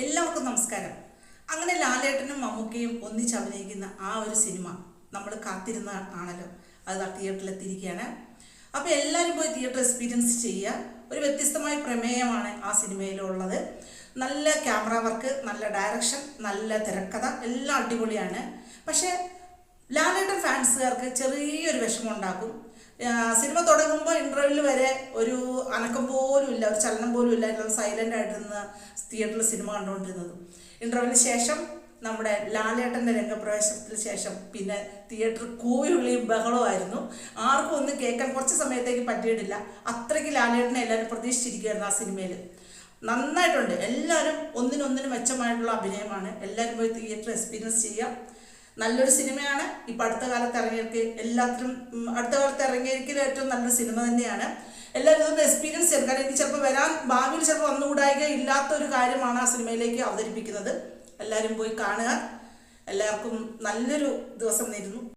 എല്ലാവർക്കും നമസ്കാരം. അങ്ങനെ ലാലേട്ടനും മമ്മൂക്കയും ഒന്നിച്ച് അഭിനയിക്കുന്ന ആ ഒരു സിനിമ നമ്മൾ കാത്തിരുന്ന ആണല്ലോ. അത് തിയേറ്ററിൽ എത്തിയിരിക്കുകയാണ്. അപ്പോൾ എല്ലാവരും പോയി തിയേറ്റർ എക്സ്പീരിയൻസ് ചെയ്യുക. ഒരു വ്യത്യസ്തമായ പ്രമേയമാണ് ആ സിനിമയിലുള്ളത്. നല്ല ക്യാമറ വർക്ക്, നല്ല ഡയറക്ഷൻ, നല്ല തിരക്കഥ, എല്ലാം അടിപൊളിയാണ്. പക്ഷേ ലാലേട്ടൻ ഫാൻസുകാർക്ക് ചെറിയൊരു വിഷമം ഉണ്ടാക്കും. സിനിമ തുടങ്ങുമ്പോൾ ഇൻ്റർവെല്ലിൽ വരെ ഒരു അനക്കം പോലും ഇല്ല, ഒരു ചലനം പോലും ഇല്ല, എല്ലാം സൈലൻ്റ് ആയിട്ടിരുന്ന തിയേറ്ററിൽ സിനിമ കണ്ടുകൊണ്ടിരുന്നത്. ഇൻ്റർവെല്ലിന് ശേഷം നമ്മുടെ ലാലേട്ടൻ്റെ രംഗപ്രവേശനത്തിന് ശേഷം പിന്നെ തിയേറ്റർ കൂവിയുള്ളിയും ബഹളമായിരുന്നു. ആർക്കും ഒന്നും കേൾക്കാൻ കുറച്ച് സമയത്തേക്ക് പറ്റിയിട്ടില്ല. അത്രയ്ക്ക് ലാലേട്ടനെ എല്ലാവരും പ്രതീക്ഷിച്ചിരിക്കുകയായിരുന്നു ആ സിനിമയിൽ. നന്നായിട്ടുണ്ട്. എല്ലാവരും ഒന്നിനൊന്നിനും മെച്ചമായിട്ടുള്ള അഭിനയമാണ്. എല്ലാവരും പോയി തിയേറ്റർ എക്സ്പീരിയൻസ് ചെയ്യുക. നല്ലൊരു സിനിമയാണ്. ഇപ്പം അടുത്ത കാലത്ത് ഇറങ്ങിയിരിക്കുന്ന ഏറ്റവും നല്ലൊരു സിനിമ തന്നെയാണ്. എല്ലാവരും ഇതൊന്ന് എക്സ്പീരിയൻസ് ചെയ്യും. കാരണം ഇനി ചിലപ്പോൾ ഭാവിയിൽ ചിലപ്പോൾ വന്നുകൂടായിക ഇല്ലാത്തൊരു കാര്യമാണ് ആ സിനിമയിലേക്ക് അവതരിപ്പിക്കുന്നത്. എല്ലാവരും പോയി കാണുക. എല്ലാവർക്കും നല്ലൊരു ദിവസം നേരുന്നു.